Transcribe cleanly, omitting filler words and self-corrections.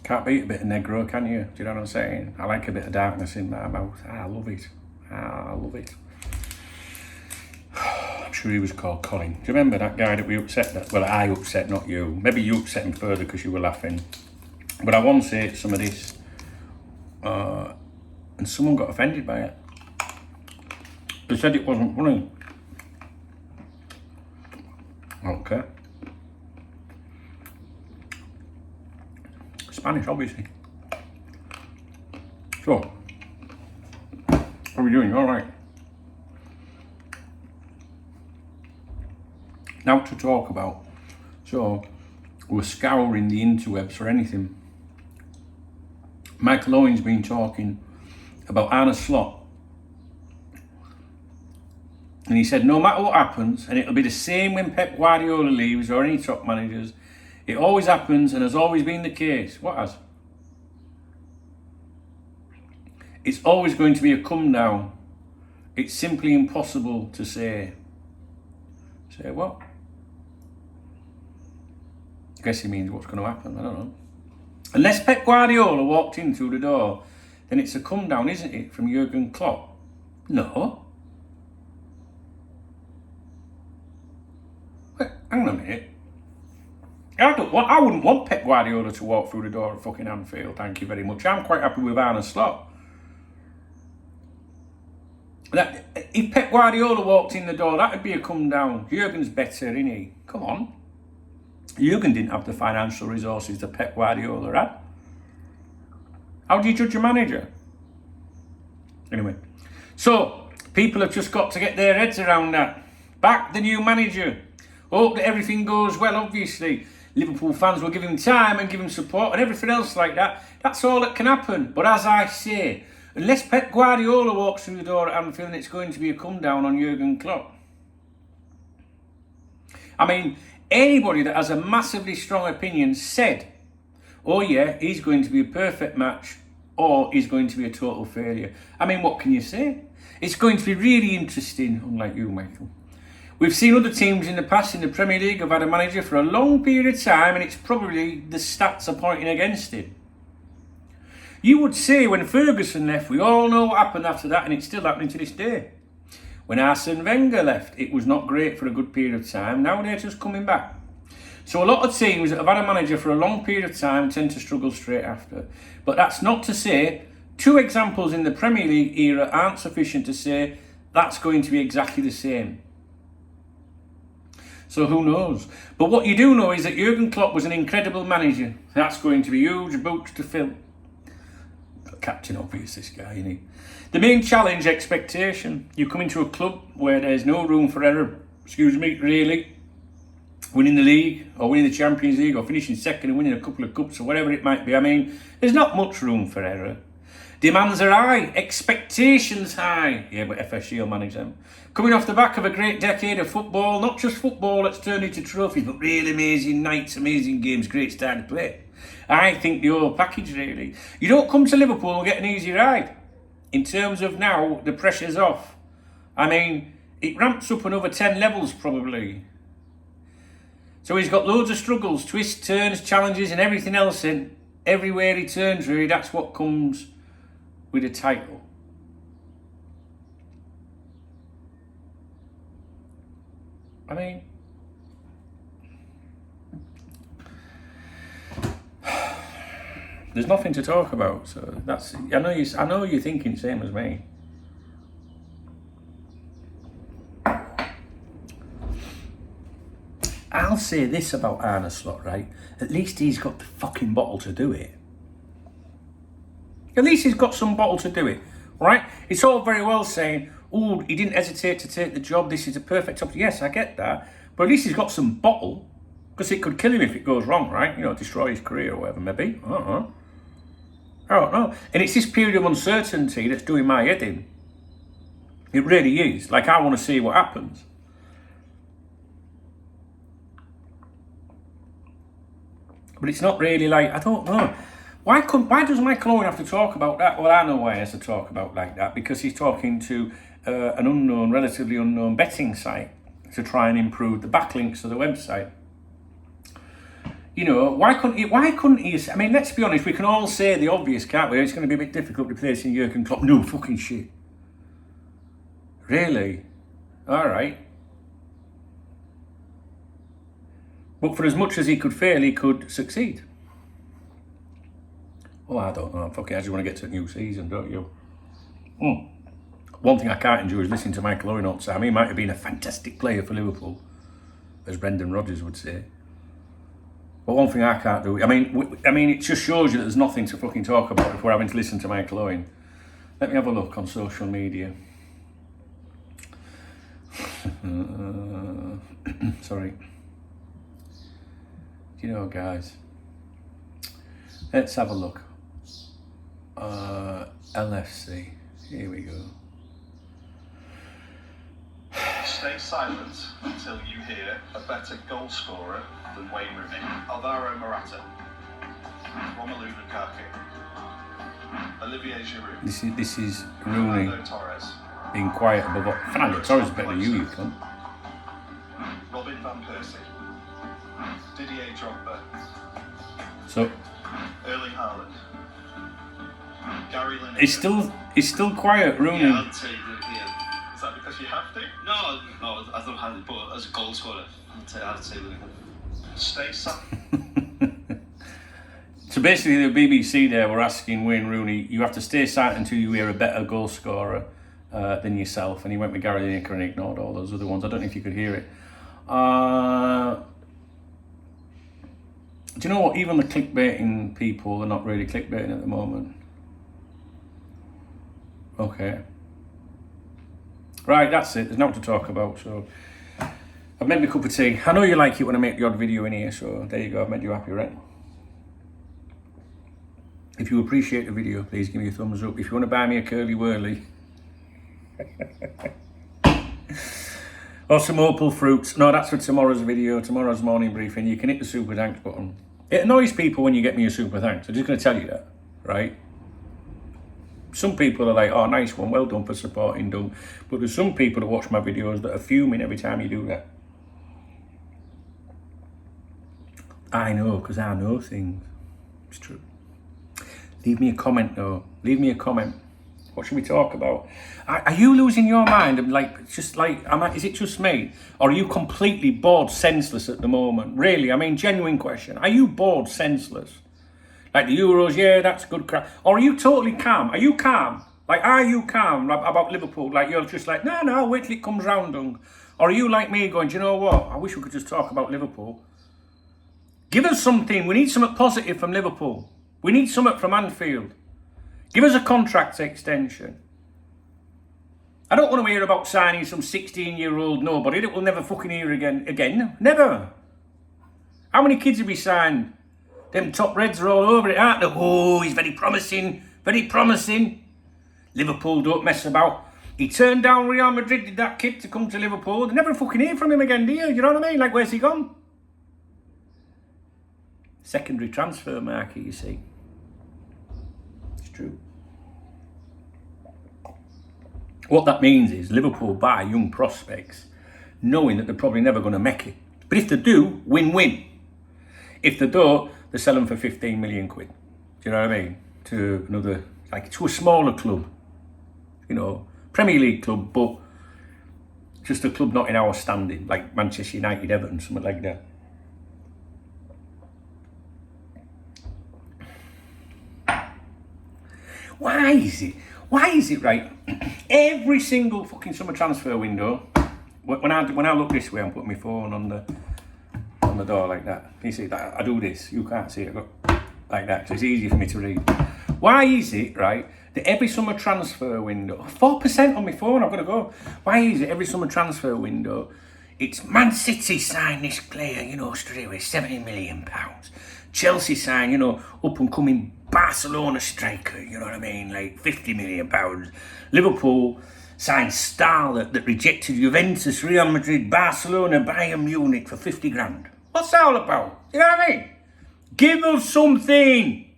Can't beat a bit of Negro, can you? Do you know what I'm saying? I like a bit of darkness in my mouth. I love it. I love it. I'm sure he was called Colin. Do you remember that guy that we upset? Well, I upset, not you. Maybe you upset him further because you were laughing. But I once ate some of this and someone got offended by it. They said it wasn't funny. Okay. Spanish, obviously. So, how are we doing? All right. Now to talk about. So, we're scouring the interwebs for anything. Michael Owen's been talking about Arne Slot. And he said, no matter what happens, and it'll be the same when Pep Guardiola leaves or any top managers, it always happens and has always been the case. What has? It's always going to be a come down. It's simply impossible to say. Say what? I guess he means what's going to happen. I don't know. Unless Pep Guardiola walked in through the door, then it's a come down, isn't it, from Jurgen Klopp? No. Wait, hang on a minute. I wouldn't want Pep Guardiola to walk through the door at fucking Anfield, thank you very much. I'm quite happy with Arne Slot. If Pep Guardiola walked in the door, that would be a come down. Jurgen's better, isn't he? Come on. Jurgen didn't have the financial resources that Pep Guardiola had. How do you judge a manager? Anyway, so people have just got to get their heads around that. Back the new manager. Hope that everything goes well, obviously. Liverpool fans will give him time and give him support and everything else like that. That's all that can happen. But as I say, unless Pep Guardiola walks through the door at Anfield, it's going to be a come down on Jurgen Klopp. I mean, anybody that has a massively strong opinion said, oh yeah, he's going to be a perfect match or he's going to be a total failure. I mean, what can you say? It's going to be really interesting, unlike you, Michael. We've seen other teams in the past in the Premier League have had a manager for a long period of time and it's probably the stats are pointing against it. You would say when Ferguson left, we all know what happened after that and it's still happening to this day. When Arsene Wenger left, it was not great for a good period of time. Now they're just coming back. So a lot of teams that have had a manager for a long period of time tend to struggle straight after. But that's not to say 2 examples in the Premier League era aren't sufficient to say that's going to be exactly the same. So who knows? But what you do know is that Jurgen Klopp was an incredible manager. That's going to be huge boots to fill. Captain obvious, this guy, isn't he? The main challenge, expectation. You come into a club where there's no room for error. Really. Winning the league or winning the Champions League or finishing second and winning a couple of cups or whatever it might be. I mean, there's not much room for error. Demands are high, expectations high. Yeah, but FSG will manage them. Coming off the back of a great decade of football, not just football that's turned into trophies, but really amazing nights, amazing games, great style to play. I think the whole package, really. You don't come to Liverpool and get an easy ride. In terms of now, the pressure's off. I mean, it ramps up another 10 levels probably. So he's got loads of struggles, twists, turns, challenges and everything else in. Everywhere he turns, really, that's what comes with a title. I mean, there's nothing to talk about, so that's. I know you're thinking same as me. I'll say this about Arne Slot, right? At least he's got the fucking bottle to do it. At least he's got some bottle to do it, right? It's all very well saying, oh, he didn't hesitate to take the job. This is a perfect option. Yes, I get that. But at least he's got some bottle. Because it could kill him if it goes wrong, right? You know, destroy his career or whatever, maybe. I don't know. And it's this period of uncertainty that's doing my head in. It really is. Like, I want to see what happens. But it's not really like, I don't know. Why does Michael Owen have to talk about that? Well, I know why he has to talk about like that. Because he's talking to an relatively unknown betting site to try and improve the backlinks of the website. You know, why couldn't he? I mean, let's be honest, we can all say the obvious, can't we? It's going to be a bit difficult replacing Jurgen Klopp. No fucking shit. Really? All right. But for as much as he could fail, he could succeed. Oh, I don't know. Fuck it, I just want to get to a new season, don't you? One thing I can't endure is listening to Michael Owen all the time. He might have been a fantastic player for Liverpool, as Brendan Rodgers would say. But one thing I can't do, I mean, it just shows you that there's nothing to fucking talk about if we're having to listen to Michael Owen. Let me have a look on social media. Sorry. You know, guys, let's have a look. LFC, here we go. Stay silent until you hear a better goal scorer than Wayne Rooney. Alvaro Morata, Romelu Lukaku, Olivier Giroud. This is Rooney Fernando Torres, being quiet above what. Fernando Torres is better than you cunt. Robin van Persie, Didier Drogba, So Erling Haaland, Gary Lineker. He's still quiet, Rooney. Yeah, I'd say Lineker. Is that because you have to? No, I don't have it, but as a goal scorer, I'd say Lineker. Stay silent. So basically, the BBC there were asking Wayne Rooney, you have to stay silent until you hear a better goal scorer than yourself, and he went with Gary Lineker and ignored all those other ones. I don't know if you could hear it. Do you know what? Even the clickbaiting people are not really clickbaiting at the moment. Okay. Right, that's it. There's nothing to talk about. So I've made me a cup of tea. I know you like it when I make the odd video in here, so there you go. I've made you happy, right? If you appreciate the video, please give me a thumbs up. If you want to buy me a curly whirly or some opal fruits. No, that's for tomorrow's video, tomorrow's morning briefing. You can hit the super thanks button. It annoys people when you get me a super thanks. I'm just going to tell you that, right? Some people are like, oh, nice one, well done for supporting, done. But there's some people that watch my videos that are fuming every time you do that. I know, because I know things. It's true. Leave me a comment, though. Leave me a comment. What should we talk about? Are you losing your mind? Is it just me? Or are you completely bored, senseless at the moment? Really, I mean, genuine question. Are you bored, senseless? Like the Euros, yeah, that's good crap. Or are you totally calm? Are you calm? Like, are you calm about Liverpool? Like, you're just like, no, wait till it comes round. Or are you like me going, do you know what? I wish we could just talk about Liverpool. Give us something. We need something positive from Liverpool. We need something from Anfield. Give us a contract extension. I don't want to hear about signing some 16-year-old nobody that we'll never fucking hear again. Never. How many kids have we signed? Them top reds are all over it, aren't they? Oh, he's very promising. Very promising. Liverpool don't mess about. He turned down Real Madrid, did that kid to come to Liverpool. They never fucking hear from him again, do you? You know what I mean? Like, where's he gone? Secondary transfer market, you see. It's true. What that means is Liverpool buy young prospects knowing that they're probably never going to make it. But if they do, win-win. If they don't, they sell them for 15 million quid. Do you know what I mean? To another, like, to a smaller club. You know, Premier League club, but just a club not in our standing, like Manchester United, Everton, something like that. Why is it right? Every single fucking summer transfer window, when I look this way, I'm putting my phone on the door like that. You see that? I do this. You can't see it. I go like that, so it's easy for me to read. Why is it, right, that every summer transfer window, 4% on my phone, I've got to go. Why is it every summer transfer window, it's Man City sign this player, you know, straight away, £70 million. Chelsea sign, you know, up and coming Barcelona striker, you know what I mean, like £50 million. Liverpool signed Starlet that rejected Juventus, Real Madrid, Barcelona, Bayern Munich for 50 grand. What's that all about? You know what I mean? Give us something.